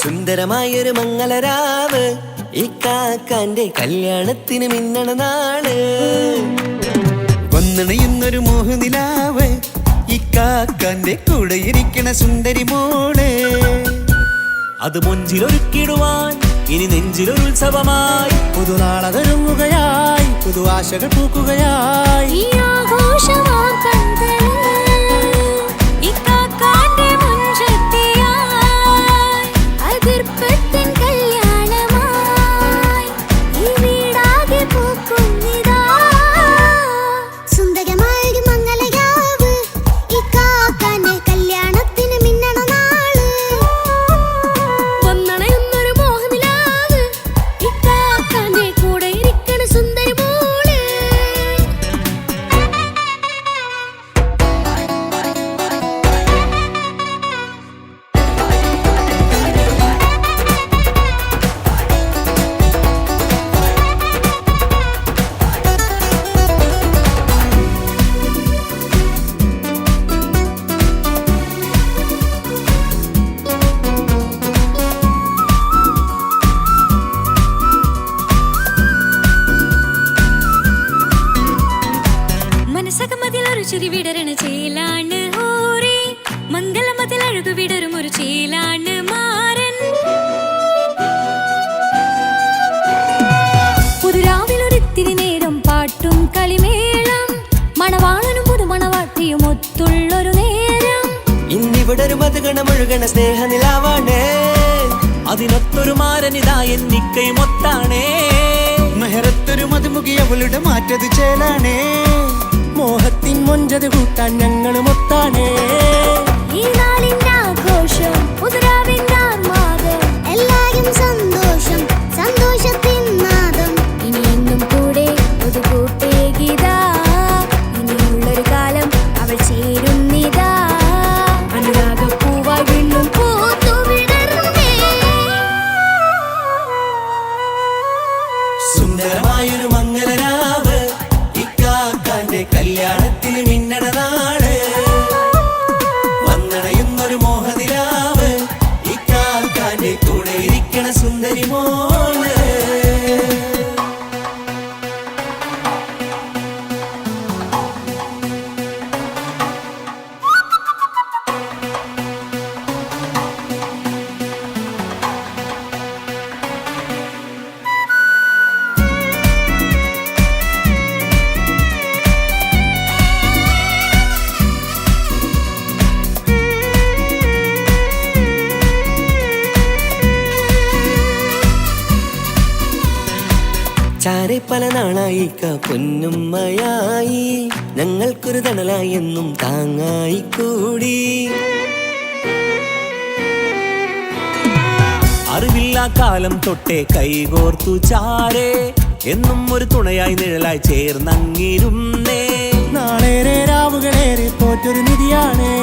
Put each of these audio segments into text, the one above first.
സുന്ദരമായൊരു മംഗളരാവ് ഇക്കാക്കാന്റെ കല്യാണത്തിന് മിന്നണ നാള്. വന്നണയുന്നൊരു മോഹനിലാവ് ഇക്കാക്കാന്റെ കൂടെ ഇരിക്കണ സുന്ദരി മോള്. അത് മൊഞ്ചിലൊരുക്കിടുവാൻ ഇനി നെഞ്ചിലൊരു ഉത്സവമായി പുതുനാളതൊരുങ്ങുകയായി പുതുവാശകൾ പൂക്കുകയായി. ചിരി വിടരണ ചേലാണ് ഹോറി മംഗളമതിൽ അഴകു വിടരും ഒരു ചേലാണ് മാരൻ. പുതുരാവിലൊരിത്തിരി നേരം പാട്ടും കളിമേളം മണവാളനും പുതുമണവാട്ടിയും ഒത്തുള്ളൊരു നേരം. ഇന്നിവിടെ ഒരു മധുഗണ മുഴുകണ സ്നേഹനിലാവാണേ അതിനൊത്തൊരു മാരനിതാ എന്നിക്കയും ഒത്താണേ. മെഹറത്തൊരു മധുമുഖി അവളുടെ മാറ്റത് ചേലാണേ മോഹത്തിൻ മൊഞ്ചത് കൂട്ടാൻ ഞങ്ങളും ഒത്താണേ. ഈ നാളിന്റെ ആഘോഷം പുതുരാവിന്റെ ആർമാദം എല്ലാരും സന്തോഷം സന്തോഷത്തിൻ നാദം. ഇനി എന്നും കൂടെ പുതുകൂട്ടേ ഗീതാ ഇനിയുള്ളൊരു കാലം അവൾ ചേരുന്നിതാ അനുരാഗപ്പൂവായി വീണ്ടും പൂത്തുവിടരുന്നേ. സുന്ദരമായൊരു മംഗളരാവ് ഇക്കാക്കാന്റെ കല്യാണത്തിന് മിന്നണ നാള്. വന്നണയുന്നൊരു മോഹനിലാവ് ഇക്കാക്കാന്റെ കൂടെ ഇരിക്കണ സുന്ദരി മോള്. ചാരെ പല നാളായി പൊന്നുമ്മയായി ഞങ്ങൾക്കൊരു തണലായി എന്നും താങ്ങായി കൂടി. അറിവില്ലാ കാലം തൊട്ടേ കൈകോർത്തു ചാരേ എന്നും ഒരു തുണയായി നിഴലായി ചേർന്നങ്ങിരുന്നേ. നാളേറെ രാവുകളേറെ പോറ്റൊരു നിധിയാണേ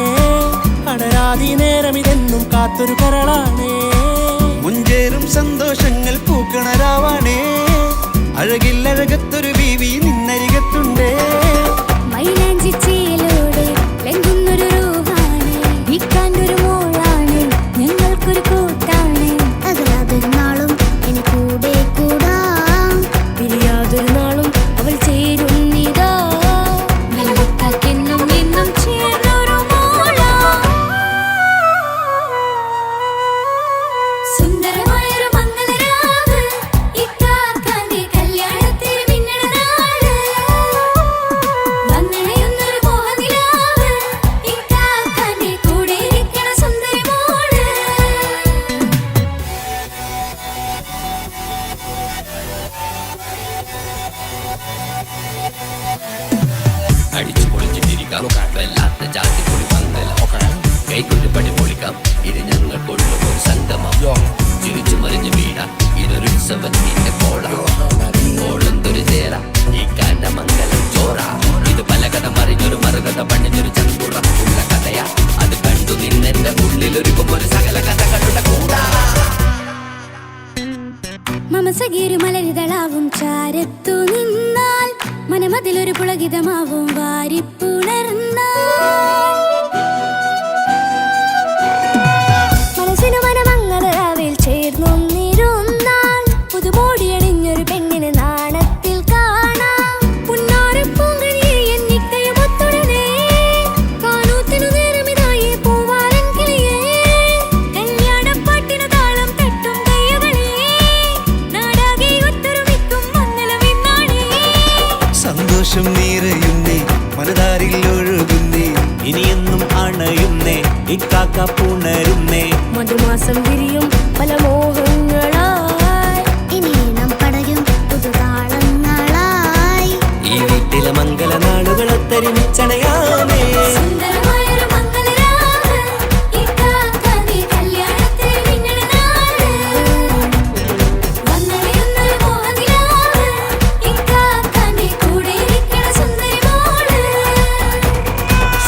അടരാതി നേരം ഇതെന്നും കാത്തൊരു കരളാണേ. മുഞ്ചേറും സന്തോഷങ്ങൾ പൂക്കണരാവാണേ അഴകില്ലഴകത്തൊരു ബീവി നിന്നരികത്തുണ്ടേ. മൈലാഞ്ചിച്ചേലോടെ ലംഘുന്നൊരു റൂഹാണ് ഇക്കാന്റൊരു മോളാണ് ഞങ്ങൾക്കൊരു കൂട്ടാണ്. അകലാതൊരു നാളും എനി കൂടെ കൂടാം പിരിയാതൊരു നാളും അവൾ ചേരുന്നിതാ നൽകെന്നും എന്നും ചേർന്നൊരു മോള. സുന്ദരമായൊരു മംഗളരാവ് ഇക്കാക്കാന്റെ കല്യാണത്തിന് മിന്നണ നാള്. വന്നണയുന്നൊരു മോഹനിലാവ് ഇക്കാക്കാന്റെ കൂടെ ഇരിക്കണ സുന്ദരി മോള്. അടിച്ചു പൊളിച്ചിട്ടിരിക്കാം വല്ലാത്ത ജാതി പൊളി മംഗലം കൈക്കൊണ്ടു പടി പൊളിക്കാം ഇത് ഞങ്ങൾക്കുള്ള ഒരു സംഗമം. ചിരിച്ചു മറിഞ്ഞു വീടാം ഇതൊരു ഉത്സവത്തിന്റെ കോളന്തൊരു ചേര ഈ കാന്റെ മംഗലം ചോറ. ഇത് പല കഥ മറിഞ്ഞൊരു മറുകഥ പണിഞ്ഞൊരു ചങ്കുറ ഉള്ള കഥയാ അത് കണ്ടു നിന്നെന്റെ ഉള്ളിലൊരുക്കും ഒരു സകല കഥകളുടെ കൂടാ. മമസഗീരു മലരിതളാവും ചാരത്തു നിന്നാൽ മനമതിലൊരു പുളകിതമാവും വാരിപ്പുണർന്നാൽ മനസ്സിനു മനമംഗളരാവിൽ ഇക്കാക്ക പുണരുന്നേ. മധുമാസം വിരിയും പല മോഹങ്ങളായി ഇനിയും പടരും പുതുതാളങ്ങളായി ഈ വീട്ടിലെ മംഗളനാളുകളൊത്തരിമിച്ചണയാമേ. സുന്ദരമായൊരു മംഗളരാവ് ഇക്കാക്കാന്റെ കല്യാണത്തിൽ മിന്നണ നാള് വന്നറിയുന്നൊരു മോഹനിലാവ് ഇക്കാക്കാന്റെ കൂടെ ഇരിക്കണ സുന്ദരി മോള്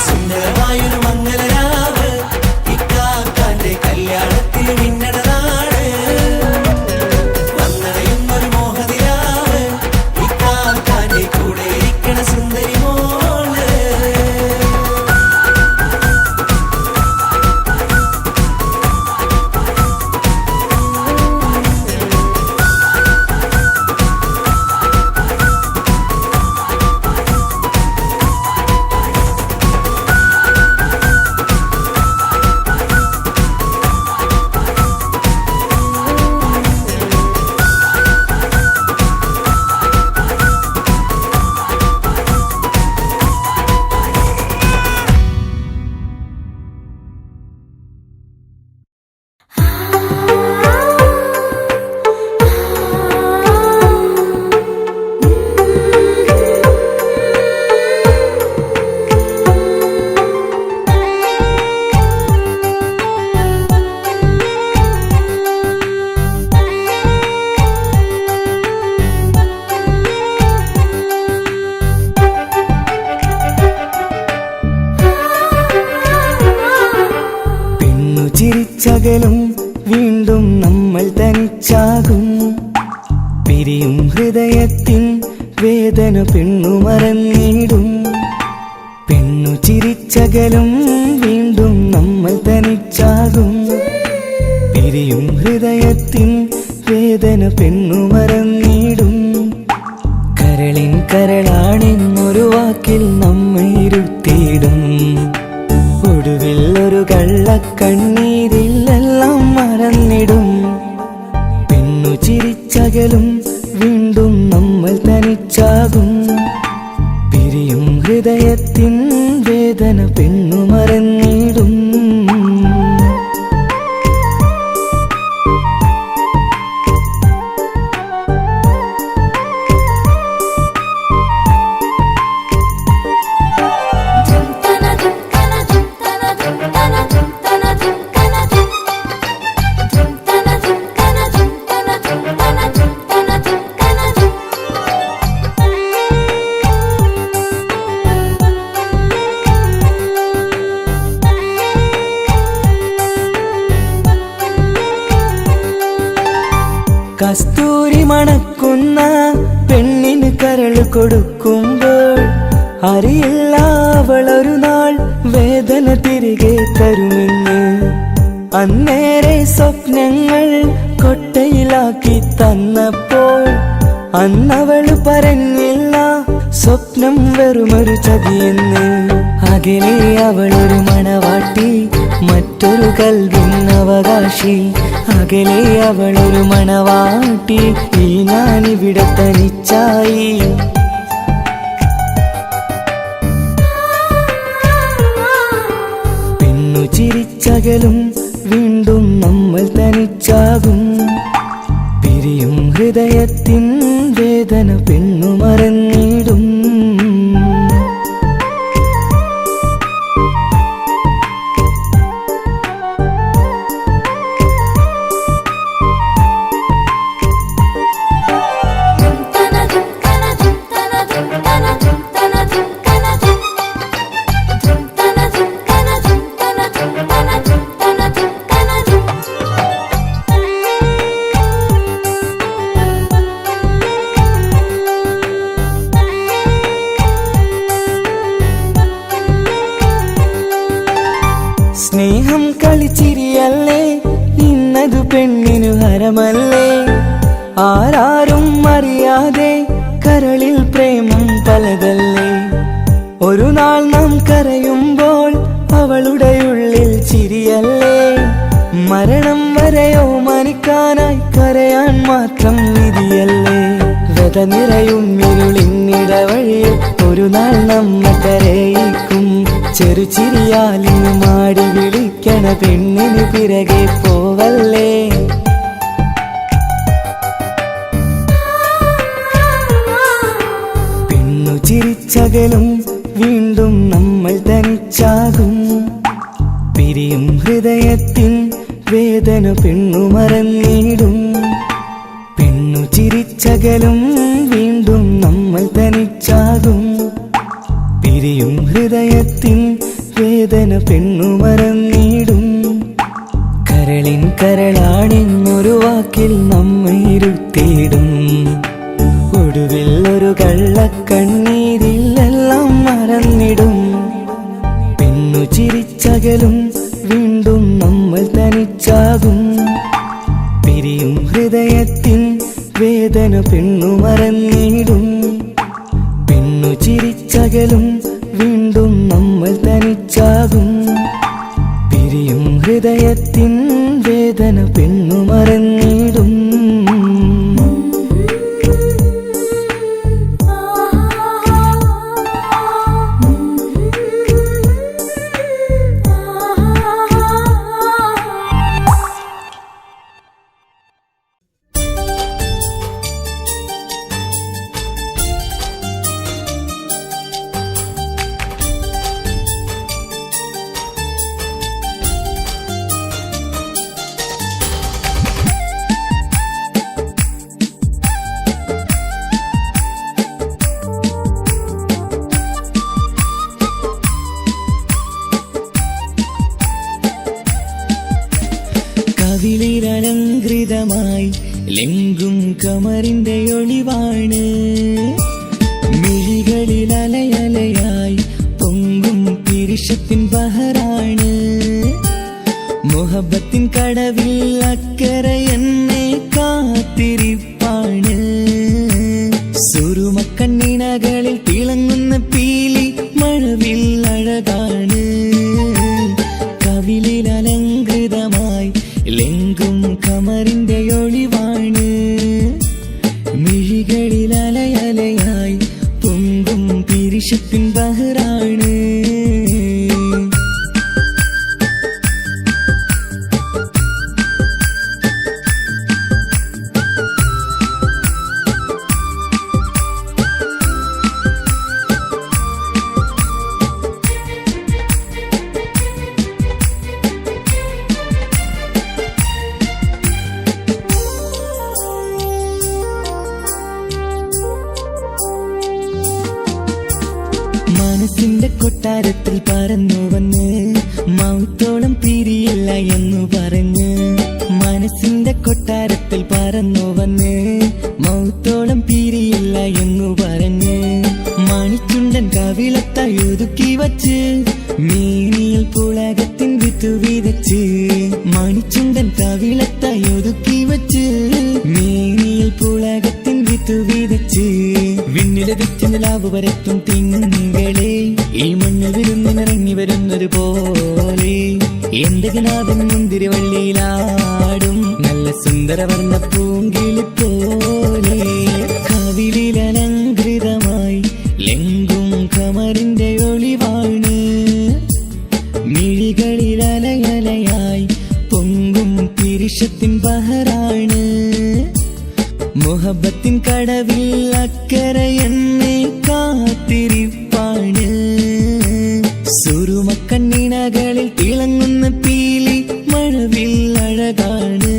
സുന്ദരമായൊരു മംഗളരാവ് ഇക്കാക്കാന്റെ കല്യാണത്തിൽ മിന്നണ നാള് വന്നറിയുന്നൊരു മോഹനിലാവ് ഇക്കാക്കാന്റെ കൂടെ ഇരിക്കണ സുന്ദരി മോള്. ചിരിച്ചകലും വീണ്ടും നമ്മൾ തനിച്ചാകും പിരിയും ഹൃദയത്തിൻ വേദന പെണ്ണു മറന്നിടും പെണ്ണു ചിരിച്ചകലും വീണ്ടും നമ്മൾ തനിച്ചാകും പിരിയും ഹൃദയത്തിൻ വേദന പെണ്ണു മറന്നിടും കരളിൻ കരളാണെന്നൊരു വാക്കിൽ നമ്മെ ഇരുത്തിയിടും ഒടുവിൽ ഒരു കള്ളക്കണ്ണീരിലെല്ലാം മറന്നിടും പെണ്ണു ചിരിച്ചകലും വീണ്ടും നമ്മൾ തനിച്ചാകും പിരിയും ഹൃദയത്തിൻ വേദന പെണ്ണു മറന്നിടും കസ്തൂരി മണക്കുന്ന പെണ്ണിന് കരൾ കൊടുക്കുമ്പോൾ അറിയില്ല അവളൊരു നാൾ വേദന തിരികെ തരുമെന്ന് അന്നേരെ സ്വപ്നങ്ങൾ കൊട്ടയിലാക്കി തന്നപ്പോൾ അന്നവൾ പറഞ്ഞില്ല സ്വപ്നം വെറുമൊരു ചതിയെന്ന് അകലെ അവളൊരു മണവാട്ടി മറ്റൊരു കൽവിൻ അവകാശി അകലെ അവളൊരു മണവാട്ടി ഈ ഞാനിവിടെ തനിച്ചായി പെണ്ണു ചിരിച്ചകലും വീണ്ടും നമ്മൾ തനിച്ചാകും പിരിയും ഹൃദയത്തിൻ വേദന പെണ്ണു മറന്നിടും സ്നേഹം കളിച്ചിരിയല്ലേ ഇന്നതു പെണ്ണിനു ഹരമല്ലേ ആരാരും അറിയാതെ കരളിൽ പ്രേമം പലതല്ലേ ഒരു നാൾ നാം കരയുമ്പോൾ അവളുടെ ഉള്ളിൽ ചിരിയല്ലേ മരണം വരെയോ മനിക്കാനായി കരയാൻ മാത്രം വിധിയല്ലേ വ്യത നിറയും ഇരുളിന്നിടവഴിയിൽ ഒരു നാൾ നമ്മ കരയിക്കും ചെറുചിരിയാലിന് മാടി വിളിക്കും കൊതിക്കണ പെണ്ണിന് പിറകെ പോവല്ലേ. പെണ്ണു ചിരിച്ചകലും വീണ്ടും നമ്മൾ തനിച്ചാകും. പിരിയും ഹൃദയത്തിൻ വേദന പെണ്ണു മറന്നിടും. പെണ്ണു ചിരിച്ചകലും വീണ്ടും നമ്മൾ തനിച്ചാകും. പിരിയും ഹൃദയത്തിൻ വേദന പെണ്ണു മറന്നിടും. കരളിൻ കരളാണെന്നൊരു വാക്കിൽ നമ്മെ ഇരുത്തിയിടും. ഒടുവിൽ ഒരു കള്ളക്കണ്ണീരിലെല്ലാം മറന്നിടും. പെണ്ണു ചിരിച്ചകലും വീണ്ടും നമ്മൾ തനിച്ചാകും. പിരിയും ഹൃദയത്തിൻ വേദന പെണ്ണു മറന്നിടും. പെണ്ണു ചിരിച്ചകലും വീണ്ടും നമ്മൾ തനിച്ചാകും. പിരിയും ഹൃദയത്തിൻ വേദന പെണ്ണു മറന്നിടും. കവിളിലലങ്കൃതമായി ലെങ്കും കമറിന്റെ ഒളിവാണ്. മിഴികളിൽ അലയലയായി പൊങ്കും പിരിശത്തിൻ ബഹറാണ്. മുഹബത്തിൻ കടവിൽ അക്കരെ എന്നെ കാത്തിരിപ്പാണ്. സുറുമക്കണ്ണിണകളിൽ തിളങ്ങുന്ന പീലി മഴവിൽ അഴകാണ്. കവിളിൽ അലങ്കൃതമായി ലെങ്കും കമറിന്റെ ഒളിവാണ്. മിഴികളിൽ അലയലയായി പൊങ്കും പിരിശത്തിൻ ബഹറാണ്. മനസ്സിന്റെ കൊട്ടാരത്തിൽ പറന്നു വന്ന് മൗത്തോളം പിരിയില്ല എന്നു പറഞ്ഞ്. മനസ്സിന്റെ കൊട്ടാരത്തിൽ പറന്നു വന്ന് മൗത്തോളം പിരിയില്ല എന്നു പറഞ്ഞ്. മണിച്ചുണ്ടൻ കവിളത്തായി ഒതുക്കി വച്ച് മേനിയിൽ പുളകത്തിൻ വിത്തു വിതച്ച്. മണിച്ചുണ്ടൻ കവിളത്തായി ഒതുക്കി വച്ച് മേനിയിൽ പുളകത്തിൻ വിത്തു വിതച്ച്. വിണ്ണിലതിച്ച് നിലാവ് വരത്തും തിങ്കളെ ഈ മണ്ണിൽ വിരുന്നിനിറങ്ങി വരുന്നൊരു പോലെ. എന്റെ ഗനാഥൻ മുന്തിരിവള്ളിയിലാടും നല്ല സുന്ദരവർണ്ണ പൂങ്കിളി പോലെ. കവിളിലലങ്കൃതമായി ലെങ്കും കമറിന്റെ ഒളിവാണ്. മിഴികളിൽ അലയലയായി പൊങ്കും പിരിശത്തിൻ ബഹറാണ്. മുഹബത്തിൻ കടവിൽ അക്കരെ എന്നെ കാത്തിരിപ്പാണ്. സുറുമക്കണ്ണിണകളിൽ തിളങ്ങുന്ന പീലി മഴവിൽ അഴകാണ്.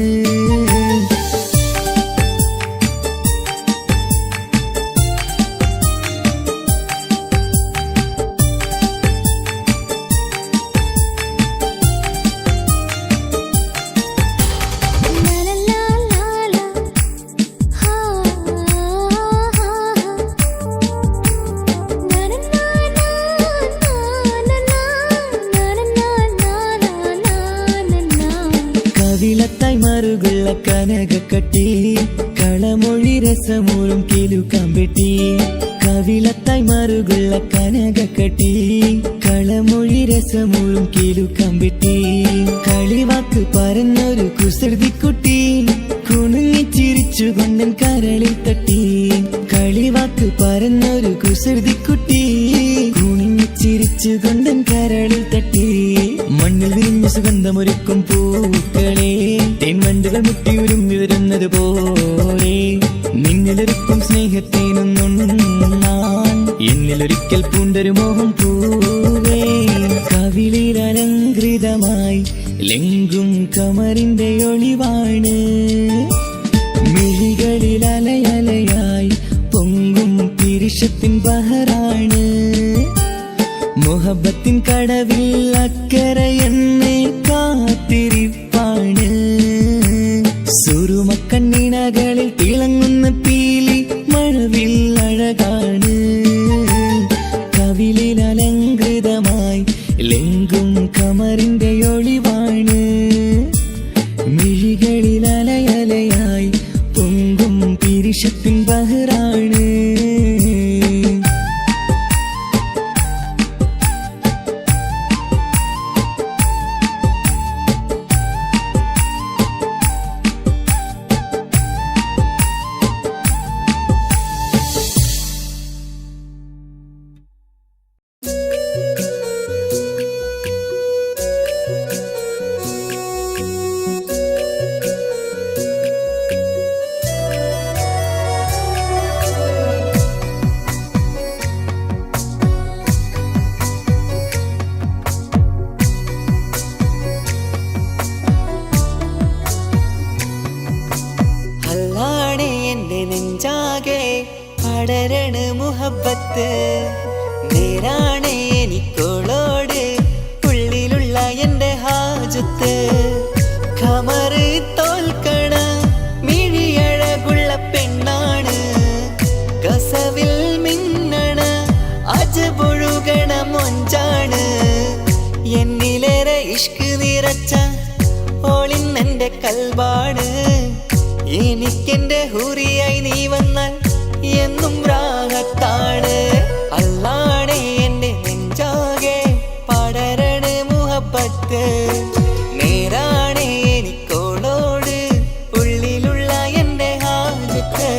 കവിളത്തായി മറുകുള്ള കനകക്കട്ടി കളമൊഴി രസമൂറും കിലുക്കാമ്പെട്ടി. കവിളത്തായി മറുകുള്ള കനകക്കട്ടി കളമൊഴി രസമൂറും കിലുക്കാമ്പെട്ടി. കളിവാക്ക് പറഞ്ഞൊരു കുസൃതിക്കുട്ടി കുണുങ്ങിച്ചിരിച്ചുകൊണ്ടൻ കരളിൽ തട്ടി. കളിവാക്ക് പറഞ്ഞൊരു കുസൃതിക്കുട്ടി കുണിഞ്ഞിച്ചിരിച്ചുകൊണ്ടൻ കരളിൽ തട്ടി. മണ്ണിൽ വിരിഞ്ഞ സുഗന്ധമൊരുക്കും പൂക്കളെ തേൻവണ്ടുകൾ മുട്ടിയുരുമ്മി വരുന്നത് പോലെ നിന്നിലൊരുക്കും സ്നേഹത്തേനൊന്നുണ്ണാൻ എന്നിലൊരിക്കൽ പൂണ്ടൊരു മോഹം പൂവേ കവിളിൽ അലങ്കൃതമായി ലെങ്കും കമറിന്റെ ഒളിവാണ് മിഴികളിൽ അലയലയായി പൊങ്കും പിരിശത്തിൻ ബഹറാണ് മുഹബത്തിൻ കടവിൽ അക്കരെ എന്നെ കാത്തിരിപ്പാണ് സുറുമക്കണ്ണിണകളിൽ തിളങ്ങുന്ന പീലി മഴവിൽ അഴകാണ് കവിളിൽ അലങ്കൃതമായി ലെങ്കും കമറിന്റെ ഒളിവാണ് മിഴികളിൽ അലയലയായി പൊങ്കും പിരിശത്തിൻ ബഹറാണ് പടരണ മുഹബത്ത് നേരാണ് എനിക്കോളോട് ഉള്ളിലുള്ള എന്റെ ഹാജത്ത് ഖമറ് തോൽക്കണ മിഴിയഴകുള്ള പെണ്ണാണ് കസവിൽ മിന്നണ അജപൊഴുകണ മൊഞ്ചാണ് എന്നിലേറെ ഇഷ്ക് നിറച്ച ഓളിന്നെന്റെ കൽബാണ് എനിക്കെന്റെ ഹുറിയായി നീ വന്നാൽ എന്നും രാഗത്താണ് അല്ലാണേ എന്റെ നെഞ്ചാകെ പടരണ മുഹബത്ത് നേരാണേ എനിക്കോളോട് ഉള്ളിലുള്ള എന്റെ ഹാജത്ത്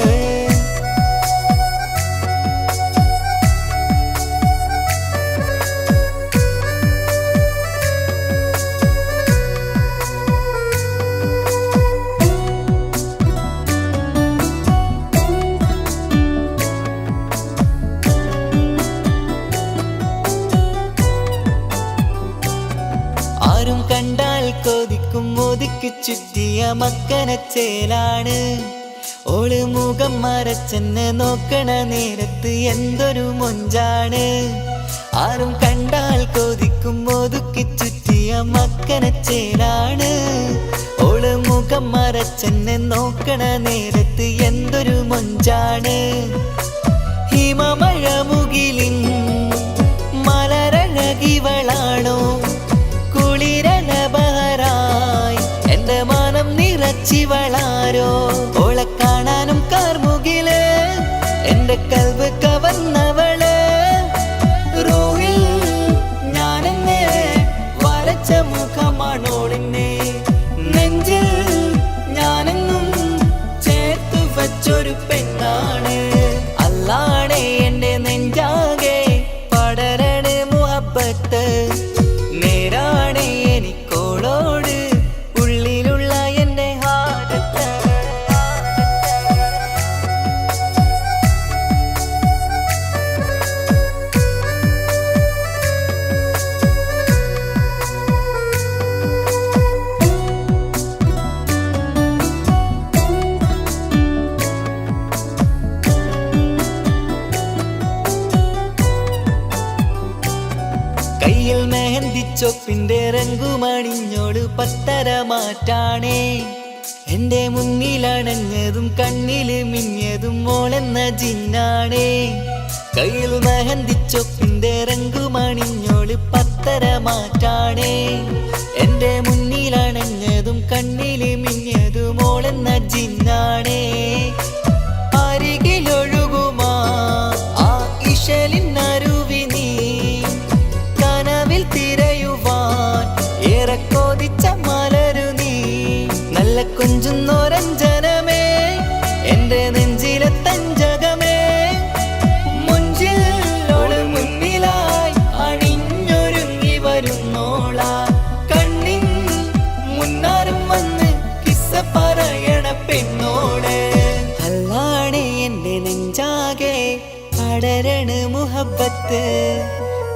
കണ്ടാൽ കൊതിക്കും ഒതുക്കി ചുറ്റിയ മക്കനച്ചേലാണ് ഓള് മുഖം മറച്ചെന്നെ നോക്കണ നേരത്ത് എന്തൊരു മൊഞ്ചാണ് ആരും കണ്ടാൽ കൊതിക്കും ഒതുക്കി ചുറ്റിയ മക്കനച്ചേലാണ് ഓള് മുഖം മറച്ചെന്നെ നോക്കണ നേരത്ത് എന്തൊരു മൊഞ്ചാണ് ഹിമമഴ മുകിലിൻ മലരഴകിവളാണോ കുളിരലബഹരായി എന്റെ മാനം നിറച്ചിവളാരോ ഓളെ കാണാനും കാർമുകില് എന്റെ കൽവ് കവർന്നവള് റൂഹിൽ ഞാനെന്നെ വരച്ച മുഖമാണോളിന്നെ നെഞ്ചിൽ ഞാനെന്നും ചേർത്തു വച്ചൊരു പെണ്ണാണ് അല്ലാണേ എന്റെ നെഞ്ചാകെ പടരണ മുഹബത്ത് നേരാണേ എനിക്കോളോട് ഉള്ളിലുള്ള എന്റെ ഹാജത്ത് കയ്യിൽ മെഹന്തിച്ചൊപ്പിന്റെ രംഗുമണിഞ്ഞോട് പത്തര മാറ്റാണേ എന്റെ മുന്നിലണഞ്ഞതും കണ്ണില് മിഞ്ഞതും മോളെന്ന ജിന്നാണേ കയ്യിൽ മെഹന്തിച്ചൊപ്പിന്റെ രംഗുമണിഞ്ഞോട് പത്തര മാറ്റാണേ എന്റെ മുന്നിലണഞ്ഞതും കണ്ണില് മിഞ്ഞതും മോളെന്ന ജിന്നാണേ അരികിലൊഴുകുമാ ആ ഇശലിനരുവി നീ കനവിൽ തിരയുവാൻ ഏറെ കൊതിച്ച മലരു നീ നല്ല കൊഞ്ചുന്നോരഞ്ജനമേ എന്റെ നെഞ്ചിലെ തഞ്ചകമേ മുഞ്ചിൽ മുന്നിലായി അണിഞ്ഞൊരുങ്ങി വരുന്നോള കണ്ണിൻ പടരണ മുഹബത്ത്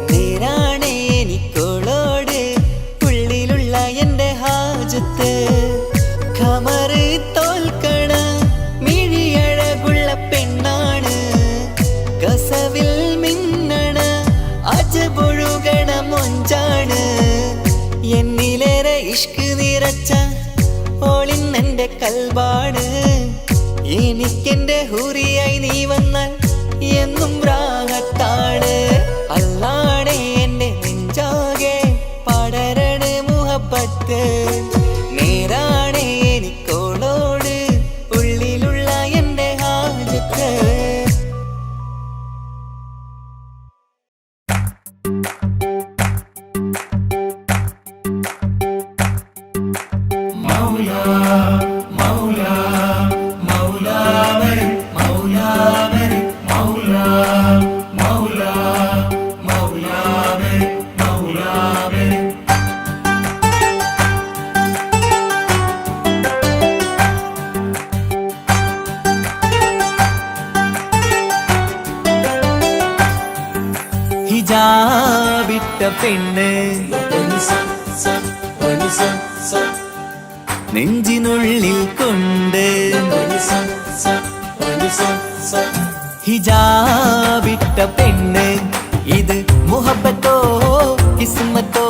നേരാണേ എനിക്കോളോട് ഉള്ളിലുള്ള എൻ്റെ ഹാജത്ത് ഖമറ് തോൽക്കണ മിഴിയഴകുള്ള പെണ്ണാണ് കസവിൽ മിന്നണ അജബൊഴുകണ മൊഞ്ചാണ് എന്നിലേറെ ഇഷ്ക് നിറച്ച ഓളിന്നെൻ്റെ കൽബാണ് എനിക്കെന്റെ ഹൂറിയായി നീ വന്നാൽ എന്നും രാഗത്താണ് അല്ലാണേ എൻ്റെ നെഞ്ചാകെ പടരണ മുഹബത്ത് നേരാണേ എനിക്കോളോട് ഉള്ളിലുള്ള എൻ്റെ ഹാജത്ത് ഹിജാബിട്ട പെണ്ണ് നെഞ്ചിനുള്ളിൽ കൊണ്ട് ഹിജാബിട്ട പെണ്ണ് ഇത് മുഹബത്തോ കിസ്മത്തോ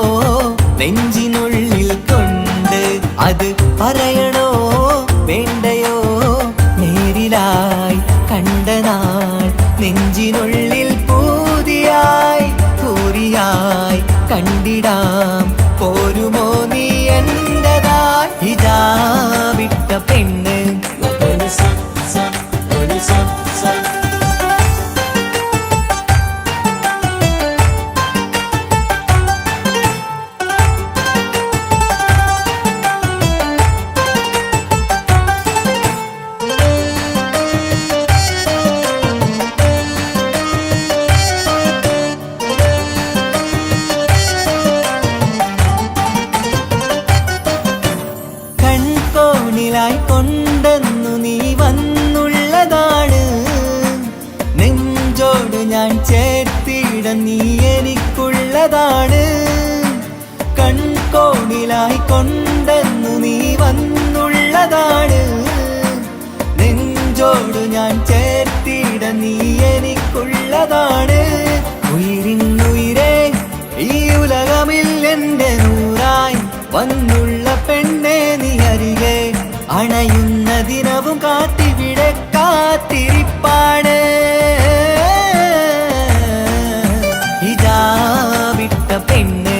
നെഞ്ചിനുള്ളിൽ കൊണ്ട് അത് പറയണോ വേണ്ടയോ നേരിലായി കണ്ട നാൾ നെഞ്ചിനുള്ളിൽ പൂതിയായി പൂരിയായി കണ്ടിടാം പോരുമോ നീ എന്റേതായി ഹിജാബിട്ട പെണ്ണ് കൺകോണിലായി കൊണ്ടെന്നു നീ വന്നുള്ളതാണ് നെഞ്ചോട് ഞാൻ ചേർത്തിട നീ എനിക്കുള്ളതാണ് കൺകോണിലായി കൊണ്ടെന്നു നീ വന്നുള്ളതാണ് നെഞ്ചോട് ഞാൻ ചേർത്തിട നീ എനിക്കുള്ളതാണ് ഉയിരിന്നുയിരേ ഈ ഉലകമിൽ എൻ്റെ നൂറായി വന്നുള്ള പെണ്ണെ നീ അരികെ അണയുന്ന ദിനവും കാത്തിവിടെ കാത്തിരിപ്പാണ് ഹിജാബിട്ട പെണ്ണ്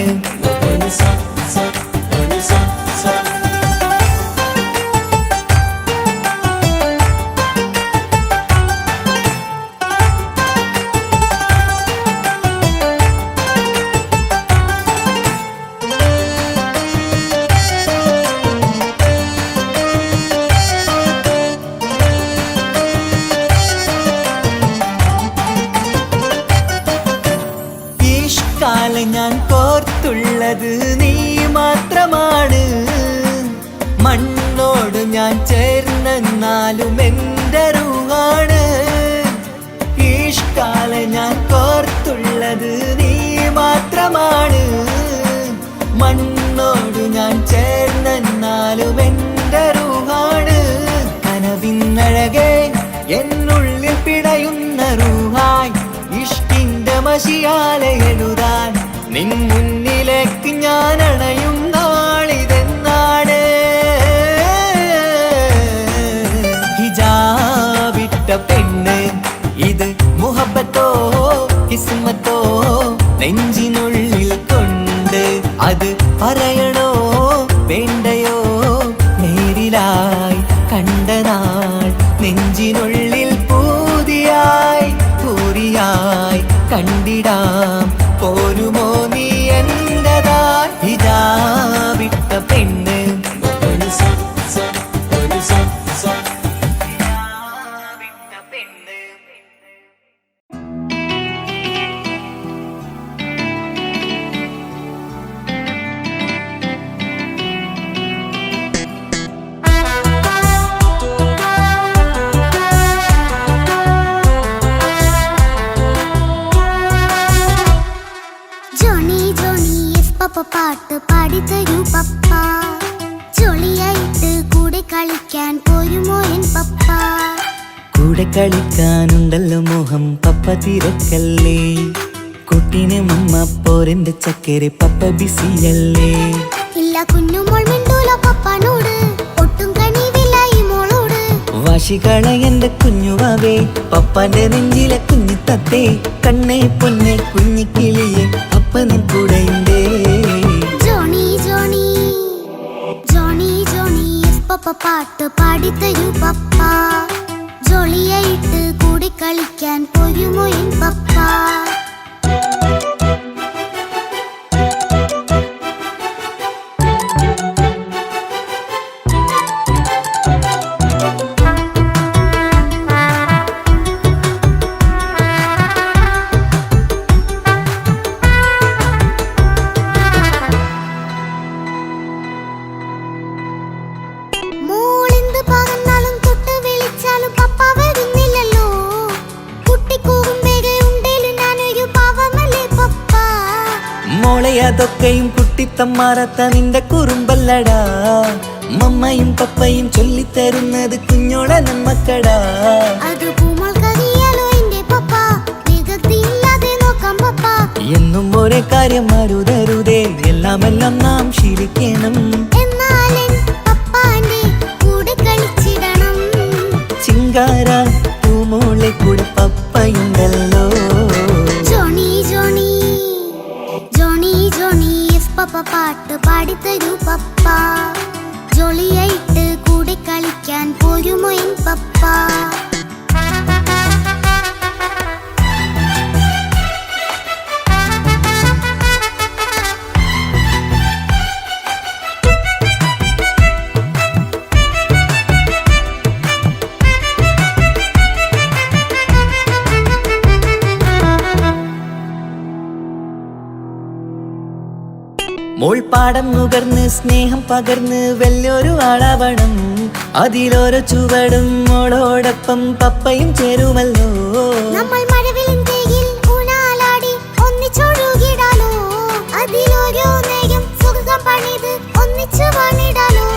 കാലം ഞാൻ കോർത്തുള്ളത് നീ മാത്രമാണ് മണ്ണോട് ഞാൻ ചേർന്നെന്നാലും എൻ്റെ റൂഹാണ് ഈഷ്കാലം ഞാൻ കോർത്തുള്ളത് നീ മാത്രമാണ് മണ്ണോട് ഞാൻ ചേർന്നെന്നാലും എൻ്റെ റൂഹാണ് കനവിന്നഴകെ എന്നുള്ളിൽ പിടയുന്ന റൂഹായി ഇഷ്കിന്റെ മഷിയാലെ എഴുതാൻ നിൻ മുന്നിലേക്ക് ഞാൻ അണയും നാളിതെന്നാണ് ഹിജാബിട്ട പെണ്ണ് ഇത് മുഹബത്തോ കിസ്മത്തോ നെഞ്ചിനുള്ളിൽ കൊണ്ട് അത് പറയണോ വേണ്ടയോ നേരിലായി കണ്ട നാൾ നെഞ്ചിനുള്ളിൽ പൂതിയായി പൂരിയായി കണ്ടിടാം പോരുമോ നീ എന്റേതായി ഹിജാബിട്ട പെണ്ണ് ിൽ പാട്ട് പാടിത്തരൂ പപ്പ. ജോളിയായിട്ട് കൂടെ കളിക്കാൻ പോരുമോ എൻ പപ്പ? കൂടെ കളിക്കാനുണ്ടല്ലോ മോഹം പപ്പ തിരക്കല്ലേ. കുട്ടീനെ മമ്മ പോരെന്റെ ചക്കരെ പപ്പ ബിസിയല്ലേ. ഇല്ല കുഞ്ഞുമോൾ മിണ്ടൂല പപ്പനോട്, ഒട്ടും കനിവില്ല ഈ മോളോട്. വാശികള എന്റെ കുഞ്ഞുവാവേ, പപ്പാന്റെ നെഞ്ചിലെ കുഞ്ഞു തത്തേ. കണ്ണേ പൊന്നെ കുഞ്ഞിക്കിളിയെ അപ്പനും കൂടെയുണ്ടേ. ജോണി ജോണി ജോണി ജോണി പപ്പ പാട്ട് പാടിത്തരൂ പപ്പ. ജോളിയായിട്ട് കൂടെ കളിക്കാൻ പോരുമോ എൻ പപ്പ? മോളെന്ത് പറഞ്ഞാലും തൊട്ട് വിളിച്ചാലും പപ്പ വരുന്നില്ലല്ലോ. കുട്ടിക്കൂകും വേഗം ഉണ്ടേലും ഞാനൊരു പാവമല്ലേ പപ്പ? മോളെ അതൊക്കെയും കുട്ടിത്തമ്മാറത്ത നിന്റെ കുറുമ്പല്ലടാ. മമ്മയും പപ്പയും ചൊല്ലിത്തരുന്നത് കുഞ്ഞോളെ നമ്മക്കടാ. അത് പൂമോൾക്കറിയാലോ എന്റെ പപ്പ, വികൃതിയില്ലാതെ നോക്കാം പപ്പ. എന്നും ഒരേ കാര്യം മരുതരുതേ, എല്ലാം നാം ശീലിക്കണം. എന്നാലെൻ പപ്പാന്റെ കൂടെ കളിച്ചിടണം. ചിങ്കാര പൂമോളെ കൂടെ പപ്പയുണ്ടല്ലോ. ജോണി ജോണി ജോണി ജോണി പപ്പ പാട്ട് പാടിത്തരൂ പപ്പ. ജോളിയായിട്ട് കൂടെ കളിക്കാൻ പോരുമോ എൻ പപ്പ? മോൾ പാടം നുകർന്ന് സ്നേഹം പകർന്ന് വലിയൊരു ആളാവണം. അതിലോരോ ചുവടും മോളോടൊപ്പം പപ്പയും ചേരുമല്ലോ. നമ്മൾ മഴവിലും തേയിൽ ഊഞ്ഞാലാടി ഒന്നിച്ചൊഴുകിടാലോ. അതിലോരോ നേരം സുഖം പണിത് ഒന്നിച്ചു വാണിടാലോ.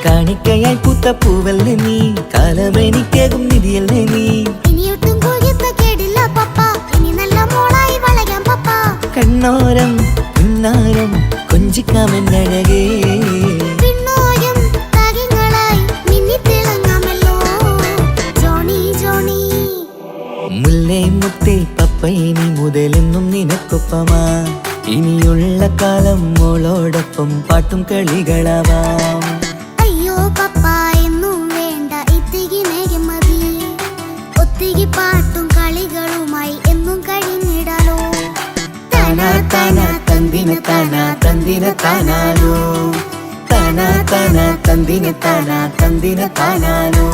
കാണിക്കയായി പൂത്ത പൂവല്ലേ നീ, കാലമെനിക്കേകും നിധിയല്ലേ നീ. ഇനിയൊട്ടും കുരുത്ത കേടില്ല പപ്പ, ഇനി നല്ല മോളായി വളരാം പപ്പ. കണ്ണോരം പിന്നാരം കൊഞ്ചിക്കാമെന്നഴകേ. പിന്നോരും താരങ്ങളായി മിന്നിത്തിളങ്ങാമല്ലോ. ജോണി ജോണി മുല്ലേ മുത്തേ പപ്പയിനി മുതലെന്നും നിനക്കൊപ്പമാ. ഇനിയുള്ള കാലം മോളോടൊപ്പം പാട്ടും കളികളാവാം. അയ്യോ പപ്പ എന്നും വേണ്ട ഇത്തിരി നേരം മതി. ഒത്തിരി പാട്ടും കളികളുമായി എന്നും കഴിഞ്ഞിടാലോ. താനാ താനാ തന്തിന താനാ തന്തിന താനാനോ. താനാ താനാ തന്തിന താനാ തന്തിന താനാനോ.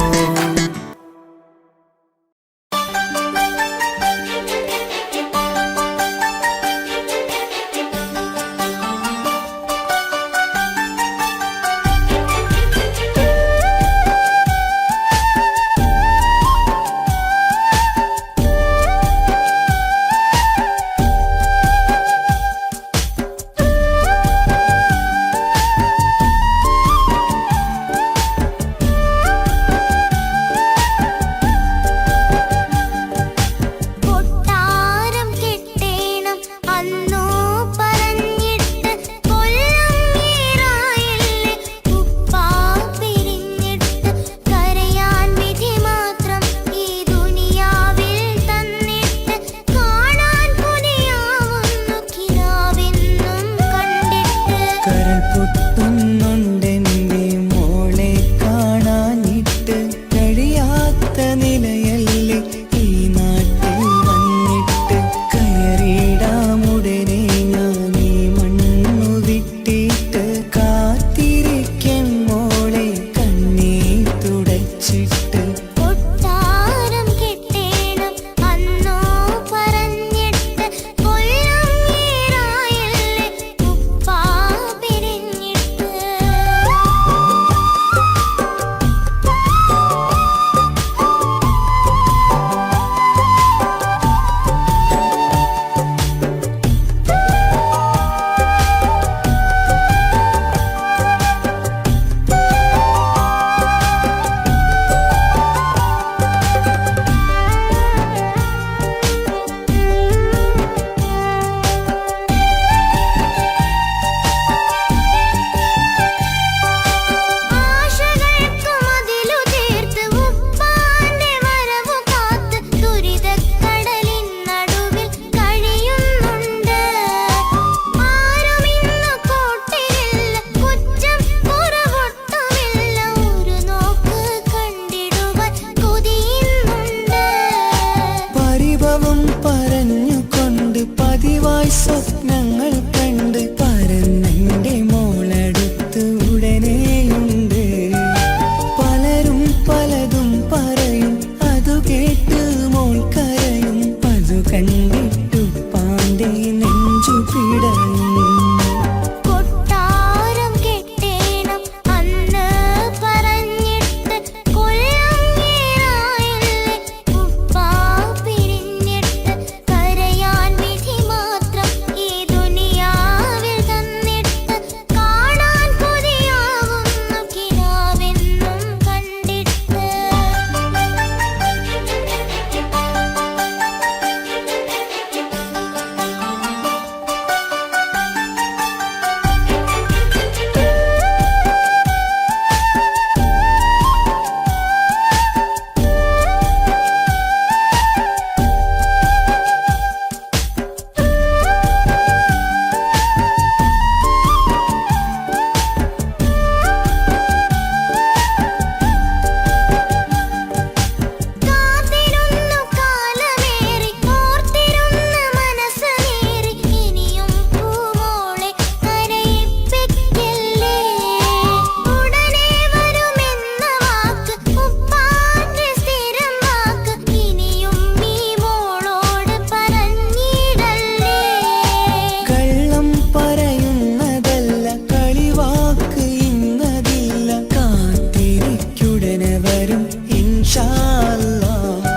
ഇൻഷാ അല്ലാഹ്.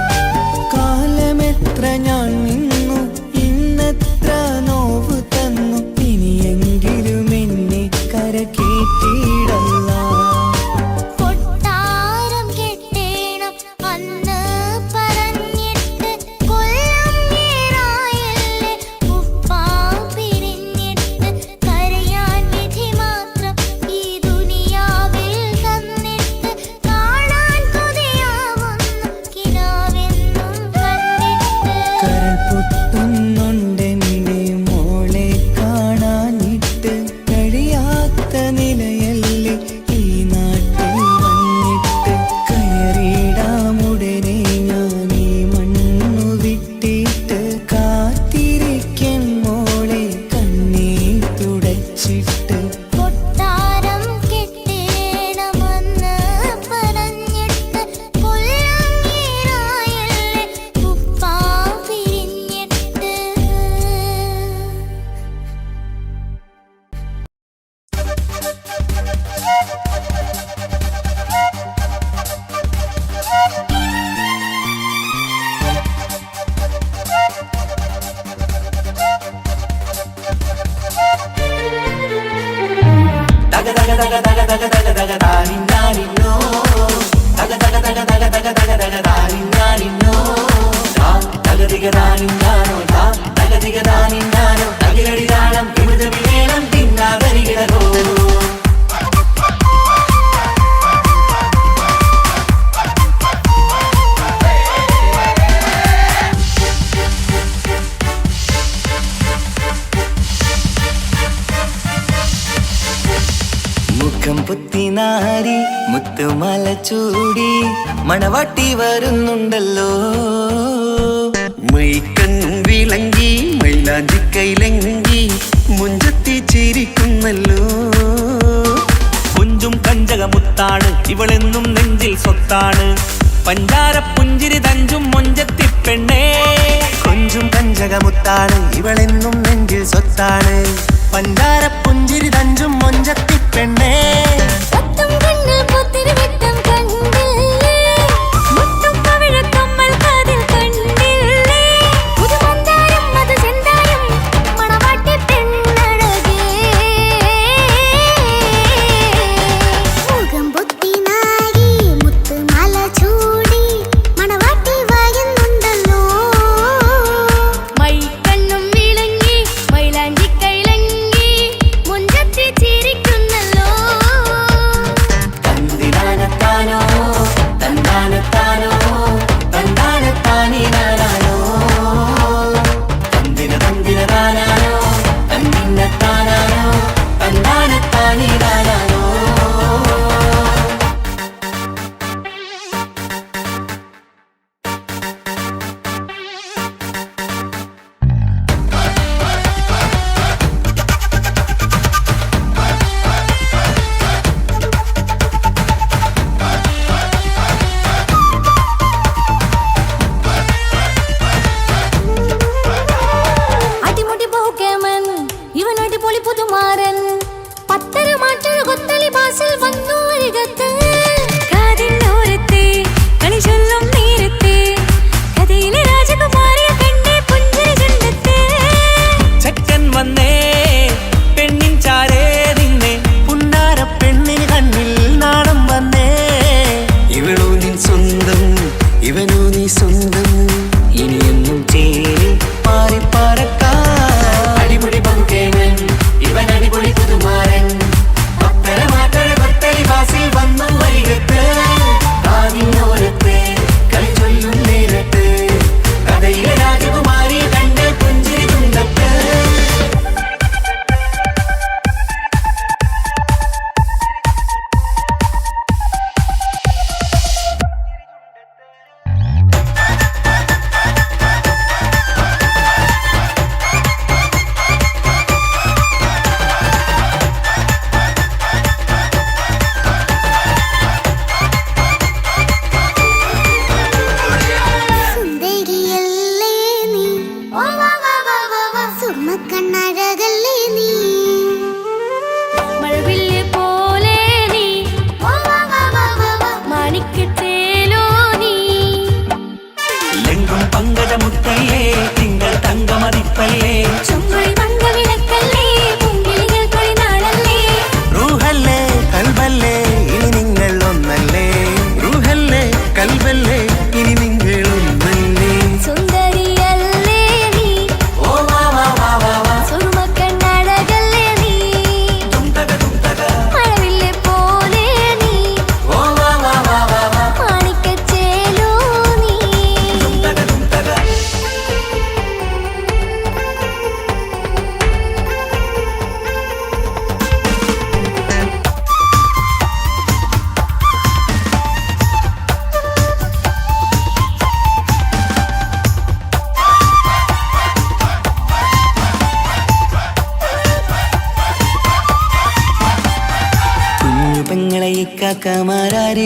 കാലമെത്ര ഞാൻ നിന്നു, ഇന്നെത്ര നോവ് തന്നു, ഇനിയെങ്കിലും എന്നെ കരകേറ്റിടല്ല. കൊട്ടാരം കെട്ടേണം അന്ന് പറഞ്ഞിട്ട് കൊല്ലം ഏറായല്ലേ ഉപ്പാ പിരിഞ്ഞിട്ട് കരയാൻ വിധി മാത്രം ഈ ദുനിയാവിൽ തന്നിട്ട് കാണാൻ കൊതിയാവുന്നു കിനാവെന്നും കണ്ടിട്ട്. കരൾ പൊട്ടുന്നുണ്ടെന്റെ മോളെ കാണാനിട്ട്, കഴിയാത്ത നിലയല്ലേ ഈ നാട്ടിൽ വന്നിട്ട്. കയറിയിടാമുടനെ ഞാൻ ഈ മണ്ണു വിട്ടിട്ട്, കാത്തിരിക്കൻ മോളെ കണ്ണീർ തുടച്ചിട്ട്. കൊട്ടാരം കെട്ടേണമെന്ന് പറഞ്ഞിട്ട് കൊല്ലം ഏറായല്ലേ ഉപ്പാ പിരിഞ്ഞിട്ട്. തക തക തക തക തക തക തക താനിന്നാനിന്നോ, തക തക തക തക തക തക തക താനിന്നാനിന്നോ, താ തക തിക താനിന്നാനോ, താ തക തിക താനിന്നാനോ, തകിലടി താളം വിമൃതമി വേണം തിന്നാതരികിടകോ. മുഖം പുത്തിനാരി മുത്തുമല ചൂടി മണവാട്ടി വരുന്നുണ്ടല്ലോ. മൈക്കണ്ണും വിളങ്ങി മൈലാഞ്ചി കൈലങ്കി മുഞ്ചത്തി ചിരിക്കുന്നല്ലോ. കുഞ്ചും കഞ്ചകമുത്താണ് ഇവളെന്നും നെഞ്ചിൽ സ്വത്താണ്, പഞ്ചാര പുഞ്ചിരി തഞ്ചും മൊഞ്ചത്തി പെണ്ണേ. കൊഞ്ചും പഞ്ചകമുത്താണ് ഇവളെന്നും നെഞ്ചിൽ സ്വത്താണ്, പഞ്ചാര പുഞ്ചിരി തഞ്ചും മൊഞ്ചത്തി പെണ്ണേ. ഒത്തും കണ്ണിൽ പുത്തിരി വെട്ടം കണ്ടില്ലേ, മുത്തും പവിഴക്കമ്മൽ കാതിൽ കണ്ടില്ലേ, പുതുമന്ദാരം മധുചെന്തായം മണവാട്ടി പെണ്ണഴകേ. മുഖം പൊത്തി നാരി മുത്തുമാല ചൂടി മണവാട്ടി വരുന്നുണ്ടല്ലോ. മൈക്കണ്ണും വിളങ്ങി മൈലാഞ്ചി കൈലങ്കി മുഞ്ചത്തി ചിരിക്കുന്നല്ലോ. തന്തിനാനത്താനോ തന്താനത്താനോ തന്താനത്താനിനാനോ, തന്തിന തന്തിന താനാനോ തന്നിന്നത്താനാനോ തന്താനത്താനിനാനോ. അടിമുടി ബഹുകേമൻ ഇവൻ അടിപൊളി പുതുമാരൻ, പത്തര മാറ്റൊരു കൊത്തളി ബാസിൽ വന്നു അരികത്ത്. കാതിന്നോരത്തെ കളി ചൊല്ലും നേരത്തെ കഥയിലെ രാജകുമാരിയെ കണ്ടേ പുഞ്ചിരി ചുണ്ടത്തെ. ചെക്കൻ വന്നേ പെണ്ണിൻ ചാരേ നിന്നെ, പുന്നാര പെണ്ണിന് കണ്ണിൽ നാണം വന്നേ. ഇവളോ നിൻ സ്വന്തം ഇവനോ നീ സ്വന്തം, ഇനിയെന്നും ചേരി മാറി പറക്കാം. അടിപൊളി ബഹുകേമൻ ഇവൻ അടിപൊളി പുതുമാരൻ, പത്തര മാറ്റഴ കൊത്തളി ബാസിൽ വന്നു വരികത്ത്. കാതിനോരത്ത് കളി ചൊല്ലും നേരത്ത് കഥയിലെ രാജകുമാരിയെ കണ്ട് പുഞ്ചിരി തുണ്ടത്ത്.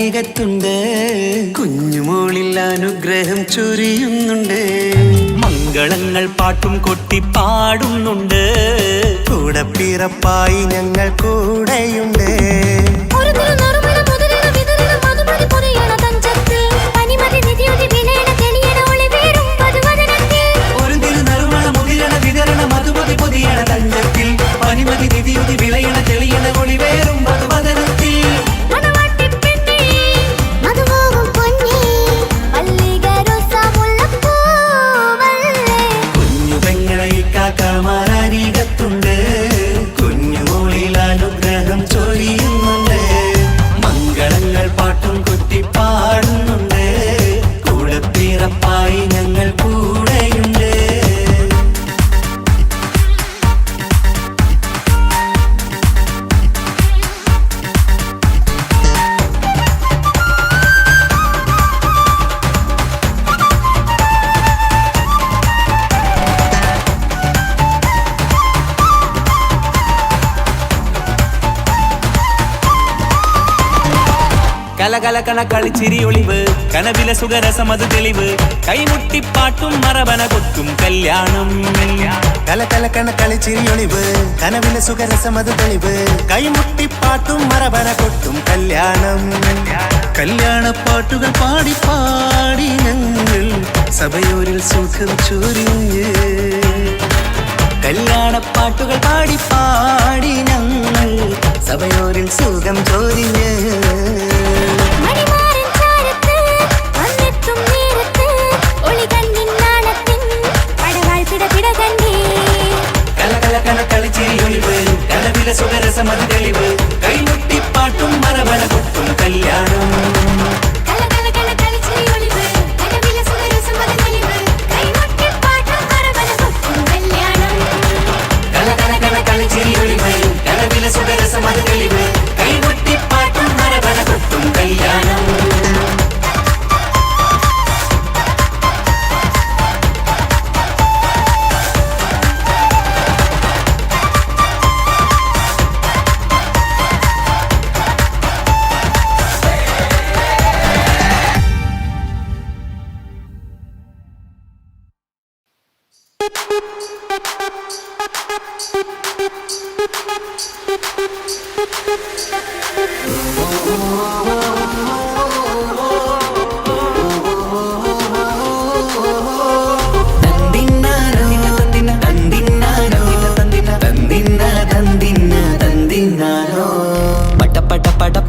അരികത്തുണ്ട്, കുഞ്ഞുമോളിൽ അനുഗ്രഹം ചൊരിയുന്നുണ്ട്. മംഗളങ്ങൾ പാട്ടും കൊട്ടി പാടുന്നുണ്ട്, കൂടെ പിറപ്പായി ഞങ്ങൾ കൂടെയുണ്ട്. ഒരു തിരുനറുമണ മുതലിട വിതരണ മധുമതി പൊതിയണ തഞ്ചത്തിൽ പനിമതി നിധിയൊതി വിലയണ തെളിയണ ഒളിവേറും പതുവദനത്തിൽ. ഒരു തിരുനറുമണ മുതിരണ വിതരണ മധുമതി പൊതിയണ തഞ്ചത്തിൽ പനിമതി നിധിയുതി വിളയണ തെളിയണ ഒളിവേറും മധുവദനത്തിൽ. മണവാട്ടിപ്പെണ്ണേ മധുപോകും പൊന്നേ മല്ലിക റോസ മുല്ലപ്പൂവല്ലേ. കുഞ്ഞു പെങ്ങളെ കാക്കമാരരികത്തുണ്ട്, കുഞ്ഞുമോളിൽ അനുഗ്രഹം ചൊരിയുന്നുണ്ട്. മംഗളങ്ങൾ പാട്ടും കൊട്ടി പാടുന്നുണ്ട്, കൂടെ പിറപ്പായി ഞങ്ങൾ കൂടെയുണ്ട്. കലകലകണ കളിച്ചിരി ഒളിവ് കനവില സുഖരസമത് തെളിവ് കൈമുട്ടിപ്പാട്ടും മറവന കൊത്തും കല്യാണം. കലകലകണ കളിച്ചിരിയൊളിവ് കനവിലെ സുഖരസമത് തെളിവ് കൈമുട്ടിപ്പാട്ടും മറവന കൊട്ടും കല്യാണം. കല്യാണപ്പാട്ടുകൾ പാടി പാടി ഞങ്ങൾ സഭയോരിൽ സുഖം ചൊരിഞ്ഞ്. കല്യാണപ്പാട്ടുകൾ പാടി പാടി ഞങ്ങൾ സഭയോരിൽ സുഖം ചൊരിഞ്ഞ്. മണിമാരൻ ചാരത്ത് വന്നെത്തും നേരത്ത് ഒളികണ്ണിൻ നാണത്തിൻ പടവാൾ പിടപിട കണ്ടേ. കലകലകണ കളിച്ചിരിയൊളിവ് കനവിലെ സുഖരസമത് തെളിവ് കൈമുട്ടിപ്പാട്ടും മറവന കൊട്ടും കല്യാണം. കലകലകണ കളിച്ചിരിയൊളിവ് കനവിലെ സുഖരസമത് തെളിവ് കൈമുട്ടിപ്പാട്ടും മറവന കൊട്ടും കല്യാണം. കലകലകണ കളിച്ചിരിയൊളിവ് കനവിലെ സുഖരസമത് തെളിവ് കൈമുട്ടിപ്പാട്ടും മറവന കൊട്ടും കല്യാണം.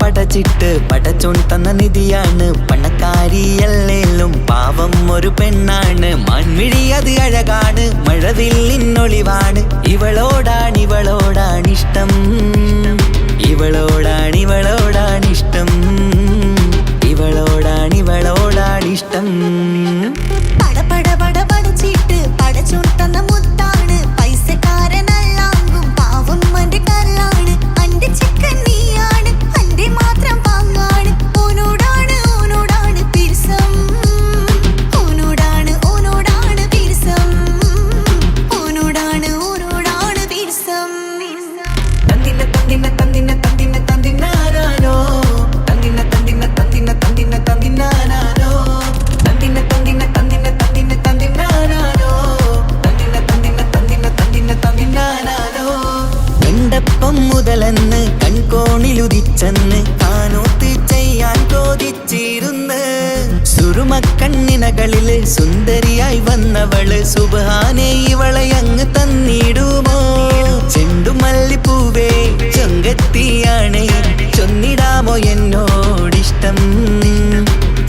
പടച്ചിട്ട് പടച്ചോൻ തന്ന നിധിയാണ്, പണക്കാരിയല്ലേലും പാവം ഒരു പെണ്ണാണ്. മാൻമിഴി അത് അഴകാണ്, മഴവില്ലിന്നൊളിവാണ്. ഇവളോടാണിഷ്ടം, ഇവളോടാണിഷ്ടം, ഇവളോടാണിഷ്ടം. പടച്ചിട്ട് പടച്ചോൻ തന്ന മുത്താണ്, പൈസക്കാരനല്ലാങ്കും പാവം അന്റെ കല്ലാണ്. അന്റെ ചിക്കൻ നീയാണ്, അന്റെ മാത്രം പാങ്ങാണ്. ഓനോടാണ് പിരിസം, ഓനോടാണ് പിരിസം, ഓനോടാണ് പിരിസം. തന്തിന തന്തിന തന്തിന തന്തിന തന്തിനാനോ, തന്തിന തന്തിന തന്തിന തന്തിന തന്തിനാനോ, തന്തിന തന്തിന തന്തിന തന്തിന തന്തിനാനോ, തന്തിന തന്തിന തന്തിന തന്തിന തന്തിനാനോ. കണ്ടപ്പം മുതലെന്ന് കൺകോണിലുദിച്ചെന്ന് കാനോത്ത് ചെയ്യാൻ ചോദിച്ചിരുന്ന്. സുറുമക്കണ്ണിനകളില് സുന്ദരിയായി വന്നവള് സുബ്ഹാനേ ഇവളെ അങ്ങ് തന്നിടുമോ. ചെണ്ടുമല്ലിപ്പൂവേ ചൊങ്കത്തിയാണ്, ചൊന്നിടാമോ എന്നോടിഷ്ടം.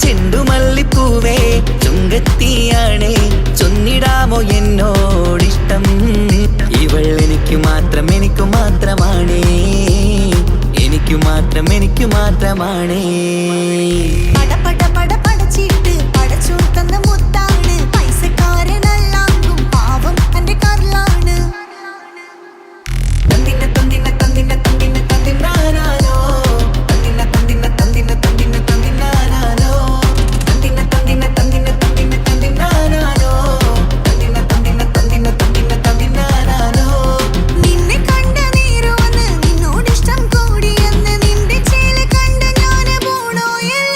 ചെണ്ടുമല്ലിപ്പൂവേ ചൊങ്കത്തിയാണ്, ചൊന്നിടാമോ എന്നോടിഷ്ടം. ഇവൾ എനിക്ക് മാത്രം, എനിക്ക് മാത്രമാണേ, എനിക്ക് മാത്രം, എനിക്ക് മാത്രമാണേ. പടച്ചിട്ട് പടച്ചോൻ തന്ന മുത്താണ്, പൈസക്കാരനല്ലാങ്കും പാവം അന്റെ കല്ലാണ്. തന്തിന തന്തിന തന്തിന തന്തിന തന്തിനാനോ, തന്തിന തന്തിന തന്തിന തന്തിന തന്തിനാനോ, തന്തിന തന്തിന തന്തിന തന്തിന തന്തിനാനോ, തന്തിന തന്തിന തന്തിന തന്തിന തന്തിനാനോ. നിന്നെ കണ്ട നേരോന്ന് നിന്നോടിഷ്ടം കൂടിയെന്ന് നിന്റെ ചേല കണ്ട ഞാന് പോണോയല്ല.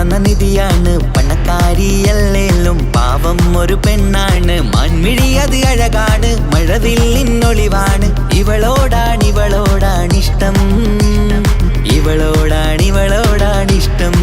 തന്ന നിധിയാണ് പണക്കാരിയല്ലേലും പാവം ഒരു പെണ്ണാണ് മാൻമിഴി അത് അഴകാണ് മഴവില്ലിന്നൊളിവാണ് ഇവളോടാണിഷ്ടം ഇവളോടാണിഷ്ടം